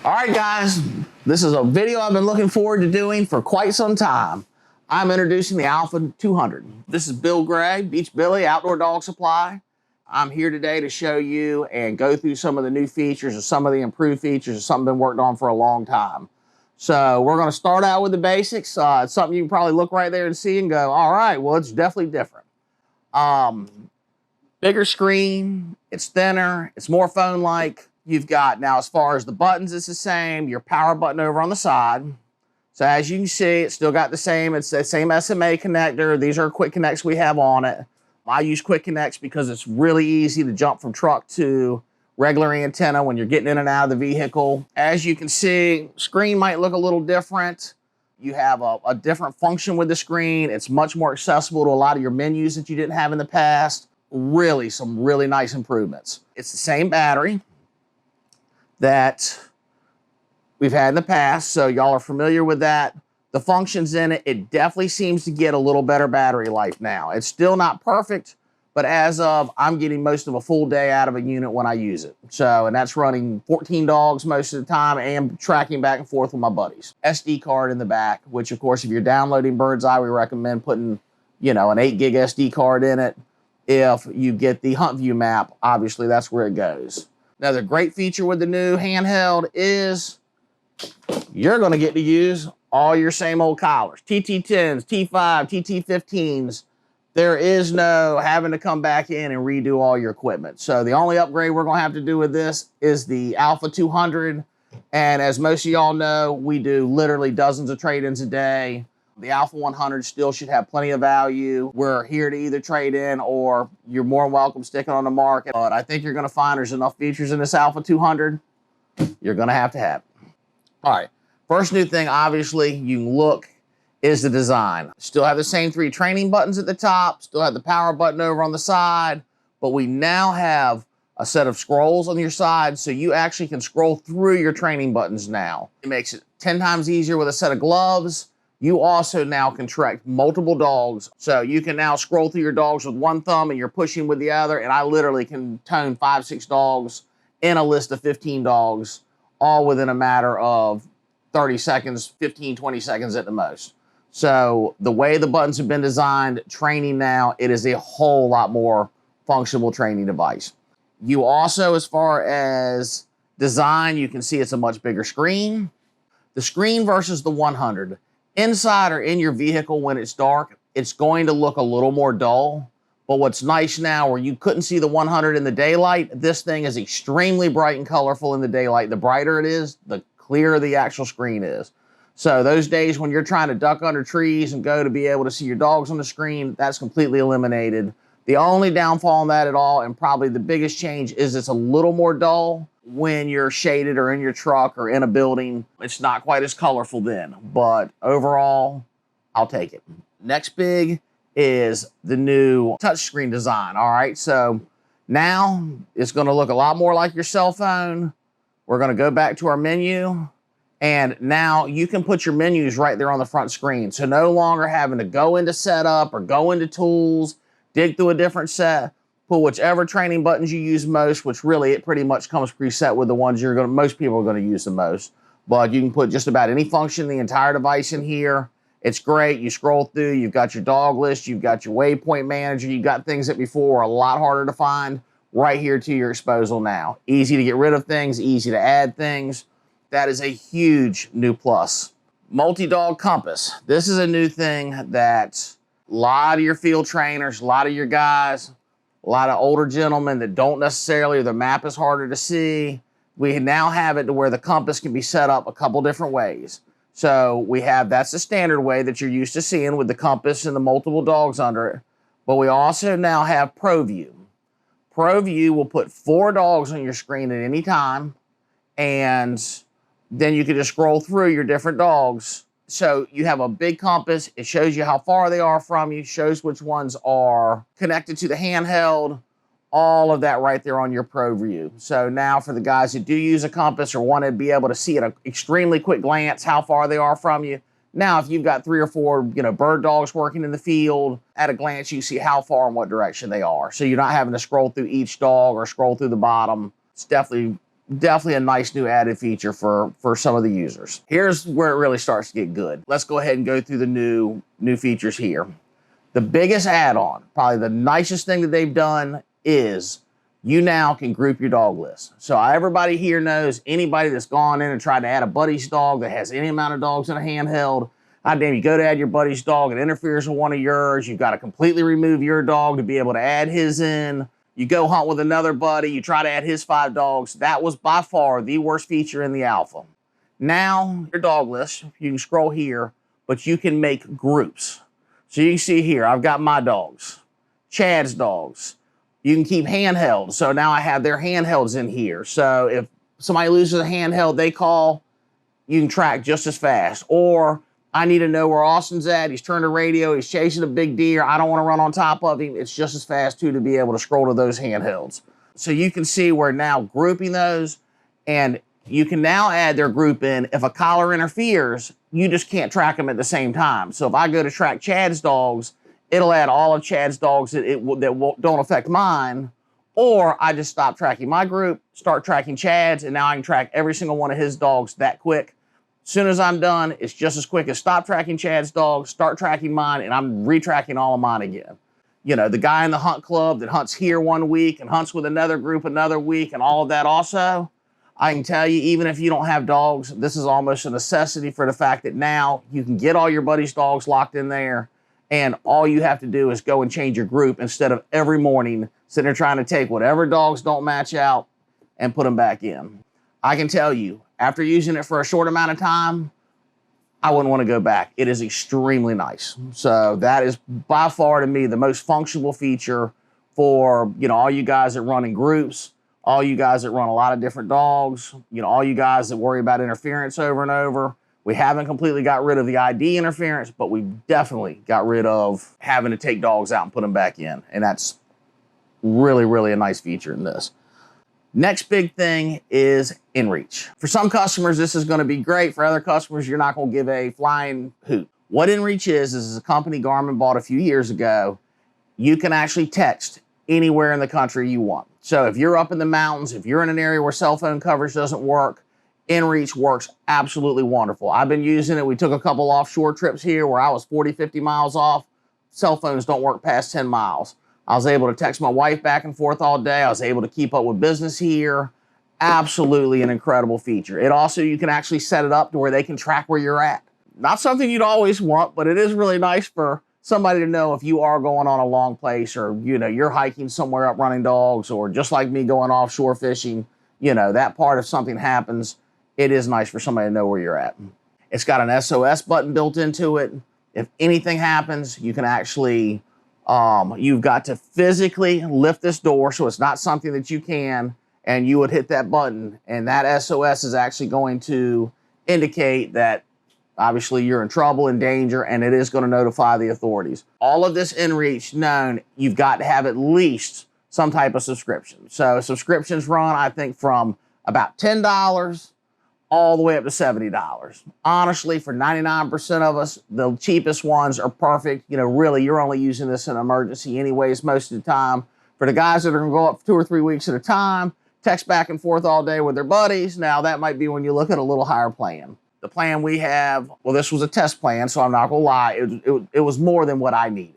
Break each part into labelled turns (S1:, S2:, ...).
S1: All right, guys, this is a video I've been looking forward to doing for quite some time. I'm introducing the Alpha 200. This is Bill Gray, Beach Billy, Outdoor Dog Supply. I'm here today to show you and go through some of the new features or some of the improved features or something been worked on for a long time. So we're going to start out with the basics. It's something you can probably look right there and see and go, all right, well, it's definitely different. Bigger screen, it's thinner, it's more phone-like. You've got, now as far as the buttons, it's the same. Your power button over on the side. So as you can see, it's still got the same. It's the same SMA connector. These are quick connects we have on it. I use quick connects because it's really easy to jump from truck to regular antenna when you're getting in and out of the vehicle. As you can see, screen might look a little different. You have a different function with the screen. It's much more accessible to a lot of your menus that you didn't have in the past. Really, some really nice improvements. It's the same battery that we've had in the past, so y'all are familiar with that. The functions in it, it definitely seems to get a little better battery life now. It's still not perfect, but as of, I'm getting most of a full day out of a unit when I use it. So, and that's running 14 dogs most of the time and tracking back and forth with my buddies. SD card in the back, which of course, if you're downloading Bird's Eye, we recommend putting, an 8 gig SD card in it. If you get the Hunt View map, obviously that's where it goes. Another great feature with the new handheld is you're going to get to use all your same old collars. TT10s, T5, TT15s. There is no having to come back in and redo all your equipment. So the only upgrade we're going to have to do with this is the Alpha 200. And as most of y'all know, we do literally dozens of trade-ins a day. The Alpha 100 still should have plenty of value. We're here to either trade in or you're more than welcome sticking on the market. But I think you're going to find there's enough features in this Alpha 200. You're going to have it. All right. First new thing, obviously, you can look, is the design. Still have the same 3 training buttons at the top. Still have the power button over on the side. But we now have a set of scrolls on your side, so you actually can scroll through your training buttons now. It makes it 10 times easier with a set of gloves. You also now can track multiple dogs. So you can now scroll through your dogs with one thumb and you're pushing with the other. And I literally can tone 5, 6 dogs in a list of 15 dogs, all within a matter of 30 seconds, 15, 20 seconds at the most. So the way the buttons have been designed, training now, it is a whole lot more functional training device. You also, as far as design, you can see it's a much bigger screen. The screen versus the 100. Inside or in your vehicle when it's dark, it's going to look a little more dull. But what's nice now, where you couldn't see the 100 in the daylight, this thing is extremely bright and colorful in the daylight. The brighter it is, the clearer the actual screen is. So those days when you're trying to duck under trees and go to be able to see your dogs on the screen, that's completely eliminated. The only downfall on that at all, and probably the biggest change, is it's a little more dull when you're shaded or in your truck or in a building. It's not quite as colorful then, but overall, I'll take it. Next big is the new touchscreen design. All right, so now it's going to look a lot more like your cell phone. We're going to go back to our menu, and now you can put your menus right there on the front screen. So no longer having to go into setup or go into tools, dig through a different set. Put whichever training buttons you use most, which really it pretty much comes preset with the ones most people are going to use the most. But you can put just about any function in the entire device in here. It's great. You scroll through, you've got your dog list, you've got your waypoint manager, you've got things that before were a lot harder to find right here to your disposal now. Easy to get rid of things, easy to add things. That is a huge new plus. Multi-dog compass. This is a new thing that a lot of your field trainers, a lot of your guys, a lot of older gentlemen that don't necessarily, the map is harder to see. We now have it to where the compass can be set up a couple different ways. So we have, that's the standard way that you're used to seeing with the compass and the multiple dogs under it. But we also now have ProView. ProView will put 4 dogs on your screen at any time. And then you can just scroll through your different dogs. So you have a big compass. It shows you how far they are from you, shows which ones are connected to the handheld, all of that right there on your ProView. So now for the guys that do use a compass or want to be able to see at an extremely quick glance how far they are from you, now if you've got 3 or 4, bird dogs working in the field, at a glance you see how far and what direction they are. So you're not having to scroll through each dog or scroll through the bottom. It's definitely definitely a nice new added feature for some of the users. Here's where it really starts to get good. Let's go ahead and go through the new features here. The biggest add-on, probably the nicest thing that they've done, is you now can group your dog list. So everybody here knows, anybody that's gone in and tried to add a buddy's dog that has any amount of dogs in a handheld, damn, you go to add your buddy's dog, it interferes with one of yours, you've got to completely remove your dog to be able to add his in. You go hunt with another buddy, you try to add his 5 dogs. That was by far the worst feature in the Alpha. Now, your dog list, you can scroll here, but you can make groups. So you can see here, I've got my dogs, Chad's dogs. You can keep handhelds. So now I have their handhelds in here. So if somebody loses a handheld they call, you can track just as fast. Or I need to know where Austin's at. He's turned the radio. He's chasing a big deer. I don't want to run on top of him. It's just as fast, too, to be able to scroll to those handhelds. So you can see we're now grouping those, and you can now add their group in. If a collar interferes, you just can't track them at the same time. So if I go to track Chad's dogs, it'll add all of Chad's dogs that don't affect mine, or I just stop tracking my group, start tracking Chad's, and now I can track every single one of his dogs that quick. As soon as I'm done, it's just as quick as stop tracking Chad's dogs, start tracking mine, and I'm retracking all of mine again. You know, the guy in the hunt club that hunts here one week and hunts with another group another week and all of that also, I can tell you, even if you don't have dogs, this is almost a necessity for the fact that now you can get all your buddies' dogs locked in there, and all you have to do is go and change your group instead of every morning sitting there trying to take whatever dogs don't match out and put them back in. I can tell you, after using it for a short amount of time, I wouldn't want to go back. It is extremely nice. So that is by far to me the most functional feature for, you know, all you guys that run in groups, all you guys that run a lot of different dogs, you know, all you guys that worry about interference over and over. We haven't completely got rid of the ID interference, but we definitely got rid of having to take dogs out and put them back in. And that's really, really a nice feature in this. Next big thing is inReach. For some customers, this is going to be great. For other customers, you're not going to give a flying hoot. What inReach is a company Garmin bought a few years ago. You can actually text anywhere in the country you want. So if you're up in the mountains, if you're in an area where cell phone coverage doesn't work, inReach works absolutely wonderful. I've been using it. We took a couple offshore trips here where I was 40, 50 miles off. Cell phones don't work past 10 miles. I was able to text my wife back and forth all day. I was able to keep up with business here. Absolutely an incredible feature. It also, you can actually set it up to where they can track where you're at. Not something you'd always want, but it is really nice for somebody to know if you are going on a long place, or, you know, you're hiking somewhere up running dogs, or just like me going offshore fishing, you know, that part if something happens, it is nice for somebody to know where you're at. It's got an SOS button built into it. If anything happens, you can actually, you've got to physically lift this door, so it's not something that you can, and you would hit that button, and that SOS is actually going to indicate that obviously you're in trouble, in danger, and it is going to notify the authorities. All of this inReach known, you've got to have at least some type of subscription. So subscriptions run, I think, from about $10 all the way up to $70. Honestly, for 99% of us, the cheapest ones are perfect. You know, really, you're only using this in an emergency anyways most of the time. For the guys that are going to go up 2 or 3 weeks at a time, text back and forth all day with their buddies, now that might be when you look at a little higher plan. The plan we have, well, this was a test plan, so I'm not going to lie, it was more than what I needed.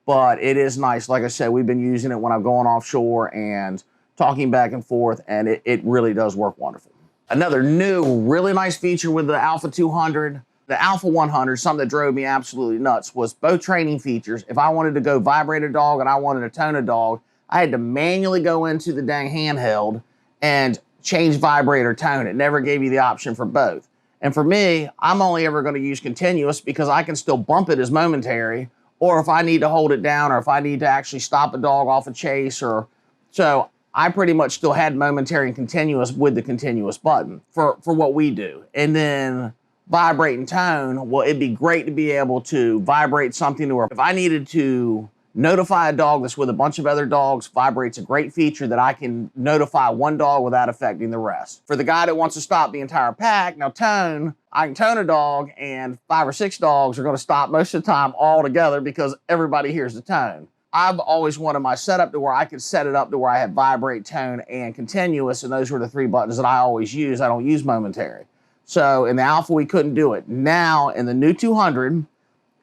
S1: But it is nice. Like I said, we've been using it when I'm going offshore and talking back and forth, and it really does work wonderful. Another new, really nice feature with the Alpha 200, the Alpha 100, something that drove me absolutely nuts, was both training features. If I wanted to go vibrate a dog and I wanted to tone a dog, I had to manually go into the dang handheld and change vibrate or tone. It never gave you the option for both. And for me, I'm only ever going to use continuous because I can still bump it as momentary, or if I need to hold it down, or if I need to actually stop a dog off a chase, or so I pretty much still had momentary and continuous with the continuous button for what we do. And then vibrate and tone, well, it'd be great to be able to vibrate something to where if I needed to notify a dog that's with a bunch of other dogs, vibrate's a great feature that I can notify one dog without affecting the rest. For the guy that wants to stop the entire pack, now tone, I can tone a dog and 5 or 6 dogs are going to stop most of the time all together because everybody hears the tone. I've always wanted my setup to where I could set it up to where I had vibrate, tone, and continuous, and those were the 3 buttons that I always use. I don't use momentary. So in the Alpha, we couldn't do it. Now in the new 200,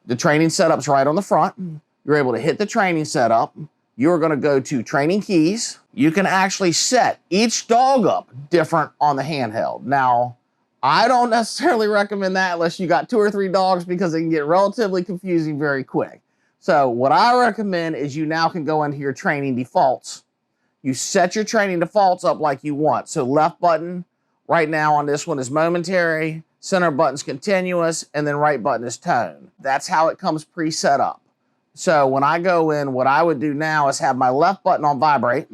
S1: the training setup's right on the front. You're able to hit the training setup. You're going to go to training keys. You can actually set each dog up different on the handheld. Now, I don't necessarily recommend that unless you got 2 or 3 dogs, because it can get relatively confusing very quick. So what I recommend is you now can go into your training defaults. You set your training defaults up like you want. So left button right now on this one is momentary, center button's continuous, and then right button is tone. That's how it comes preset up. So when I go in, what I would do now is have my left button on vibrate,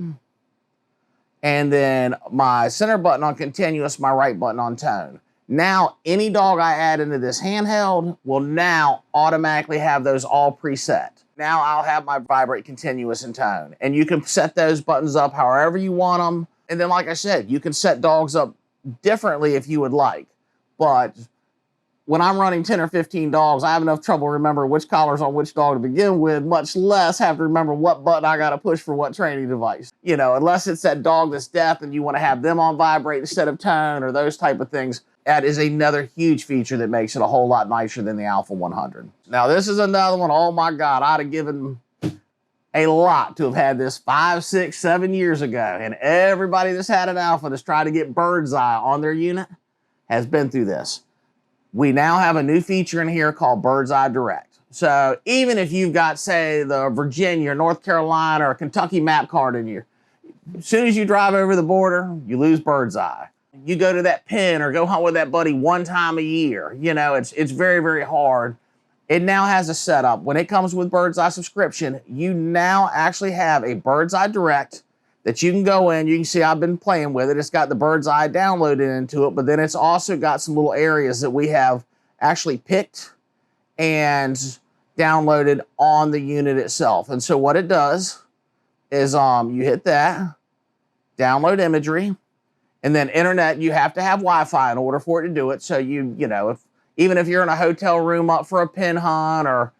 S1: and then my center button on continuous, my right button on tone. Now, any dog I add into this handheld will now automatically have those all preset. Now I'll have my vibrate, continuous, and tone. And you can set those buttons up however you want them. And then, like I said, you can set dogs up differently if you would like. But when I'm running 10 or 15 dogs, I have enough trouble remembering which collar's on which dog to begin with, much less have to remember what button I got to push for what training device. You know, unless it's that dog that's deaf and you want to have them on vibrate instead of tone or those type of things. That is another huge feature that makes it a whole lot nicer than the Alpha 100. Now, this is another one. Oh my God, I'd have given a lot to have had this 5, 6, 7 years ago. And everybody that's had an Alpha that's tried to get bird's eye on their unit has been through this. We now have a new feature in here called Bird's Eye Direct. So even if you've got, say, the Virginia, North Carolina, or Kentucky map card in here, as soon as you drive over the border, you lose bird's eye. You go to that pen or go hunt with that buddy one time a year. You know, it's very, very hard. It now has a setup. When it comes with Bird's Eye subscription, you now actually have a Bird's Eye Direct that you can go in. You can see I've been playing with it. It's got the Bird's Eye downloaded into it, but then it's also got some little areas that we have actually picked and downloaded on the unit itself. And so what it does is you hit that, download imagery, and then internet, you have to have Wi-Fi in order for it to do it. So you know, even if you're in a hotel room up for a pin hunt, or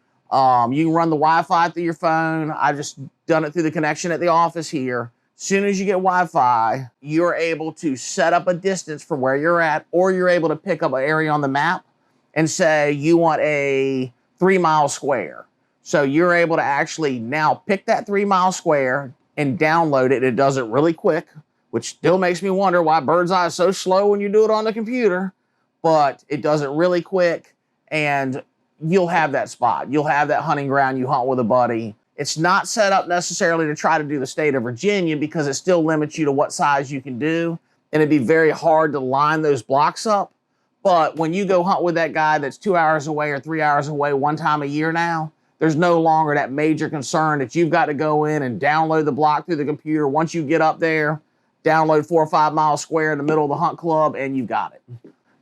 S1: you can run the Wi-Fi through your phone. I've just done it through the connection at the office here. As soon as you get Wi-Fi, you're able to set up a distance for where you're at, or you're able to pick up an area on the map and say you want a 3-mile square. So you're able to actually now pick that 3-mile square and download it. It does it really quick, which still makes me wonder why Bird's Eye is so slow when you do it on the computer. But it does it really quick, and you'll have that spot. You'll have that hunting ground you hunt with a buddy. It's not set up necessarily to try to do the state of Virginia, because it still limits you to what size you can do, and it'd be very hard to line those blocks up. But when you go hunt with that guy that's 2 hours away or 3 hours away one time a year now, there's no longer that major concern that you've got to go in and download the block through the computer. Once you get up there, download 4 or 5 mile square in the middle of the hunt club, and you've got it.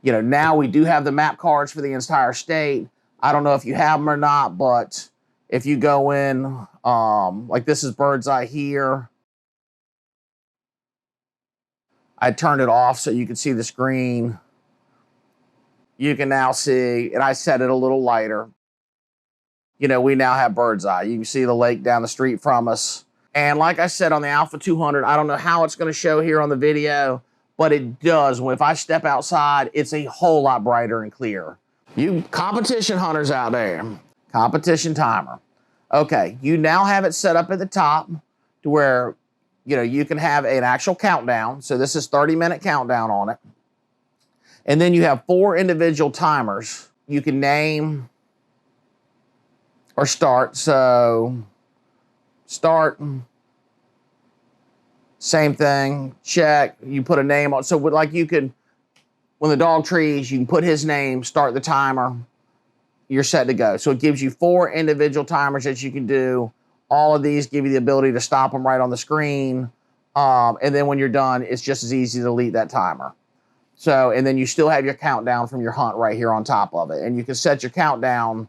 S1: You know, now we do have the map cards for the entire state. I don't know if you have them or not, but if you go in, like this is Bird's Eye here. I turned it off so you can see the screen. You can now see, and I set it a little lighter. You know, we now have Bird's Eye. You can see the lake down the street from us. And like I said, on the Alpha 200, I don't know how it's going to show here on the video, but it does. If I step outside, it's a whole lot brighter and clearer. You competition hunters out there, competition timer. Okay, you now have it set up at the top to where, you know, you can have an actual countdown. So this is 30-minute countdown on it. And then you have 4 individual timers. You can name or start. So start, same thing, check, you put a name on. So like you could, when the dog trees, you can put his name, start the timer, you're set to go. So it gives you 4 individual timers that you can do. All of these give you the ability to stop them right on the screen. And then when you're done, it's just as easy to delete that timer. So, and then you still have your countdown from your hunt right here on top of it. And you can set your countdown.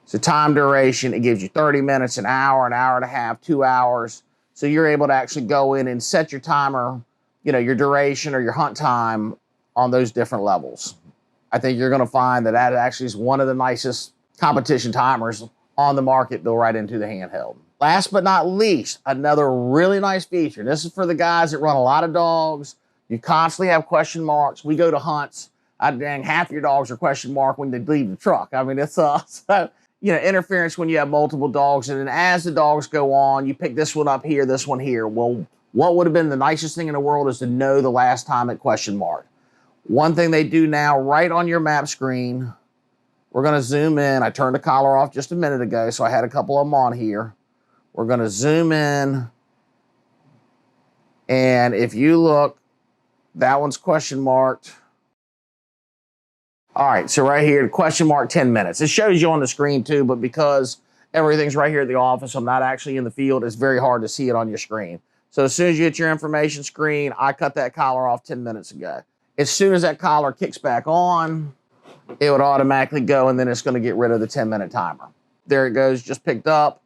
S1: So time duration, it gives you 30 minutes, an hour and a half, 2 hours. So you're able to actually go in and set your timer, you know, your duration or your hunt time on those different levels. I think you're going to find that that actually is one of the nicest competition timers on the market built right into the handheld. Last but not least, another really nice feature. This is for the guys that run a lot of dogs. You constantly have question marks. We go to hunts. Dang, half your dogs are question mark when they leave the truck. I mean, it's so, interference when you have multiple dogs. And then as the dogs go on, you pick this one up here, this one here. Well, what would have been the nicest thing in the world is to know the last time it question marked. One thing they do now, right on your map screen, we're going to zoom in. I turned the collar off just a minute ago, so I had a couple of them on here. We're going to zoom in. And if you look, that one's question marked. All right, so right here, question mark 10 minutes. It shows you on the screen too, but because everything's right here at the office, I'm not actually in the field, it's very hard to see it on your screen. So as soon as you hit your information screen, I cut that collar off 10 minutes ago. As soon as that collar kicks back on, it would automatically go, and then it's gonna get rid of the 10-minute timer. There it goes, just picked up.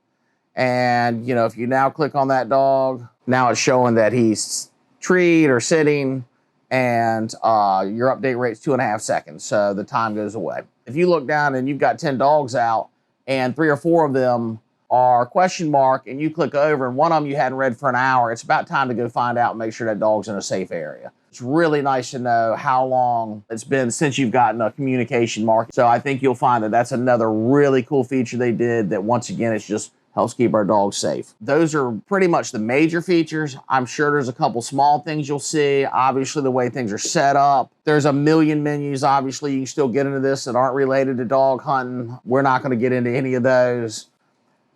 S1: And if you now click on that dog, now it's showing that he's treed or sitting, and your update rate's 2.5 seconds, so the time goes away. If you look down and you've got 10 dogs out, and 3 or 4 of them are question mark, and you click over, and one of them you hadn't read for an hour, it's about time to go find out and make sure that dog's in a safe area. It's really nice to know how long it's been since you've gotten a communication mark. So I think you'll find that that's another really cool feature they did that, once again, it's just helps keep our dogs safe. Those are pretty much the major features. I'm sure there's a couple small things you'll see. Obviously, the way things are set up. There's a million menus. Obviously, you can still get into this that aren't related to dog hunting. We're not going to get into any of those.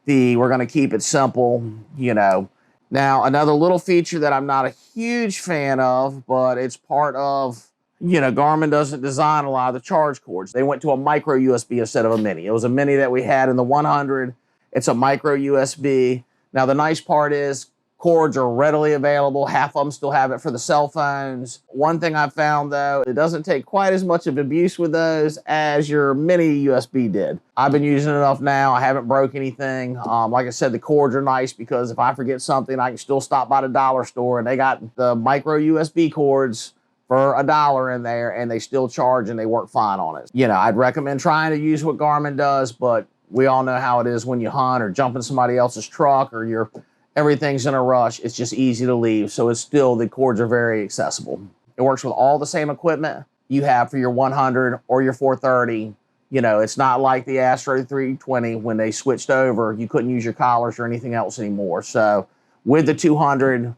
S1: We're going to keep it simple, Now, another little feature that I'm not a huge fan of, but it's part of, Garmin doesn't design a lot of the charge cords. They went to a micro USB instead of a mini. It was a mini that we had in the 100. It's a micro USB. Now, the nice part is cords are readily available. Half of them still have it for the cell phones. One thing I found, though, it doesn't take quite as much of abuse with those as your mini USB did. I've been using it enough now. I haven't broke anything. Like I said, the cords are nice because if I forget something, I can still stop by the dollar store, and they got the micro USB cords for $1 in there, and they still charge and they work fine on it. I'd recommend trying to use what Garmin does, but we all know how it is when you hunt or jump in somebody else's truck or everything's in a rush. It's just easy to leave. So the cords are very accessible. It works with all the same equipment you have for your 100 or your 430. It's not like the Astro 320 when they switched over. You couldn't use your collars or anything else anymore. So with the 200,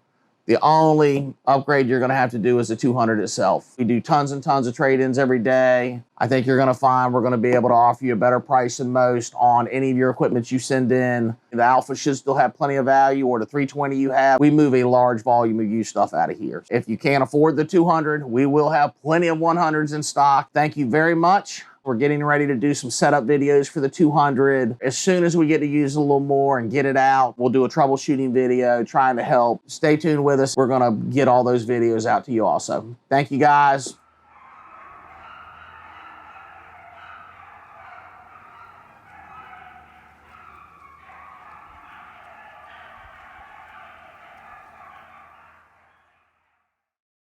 S1: the only upgrade you're going to have to do is the 200 itself. We do tons and tons of trade-ins every day. I think you're going to find we're going to be able to offer you a better price than most on any of your equipment you send in. The Alpha should still have plenty of value, or the 320 you have. We move a large volume of used stuff out of here. If you can't afford the 200, we will have plenty of 100s in stock. Thank you very much. We're getting ready to do some setup videos for the 200. As soon as we get to use a little more and get it out, we'll do a troubleshooting video trying to help. Stay tuned with us. We're going to get all those videos out to you also. Thank you, guys.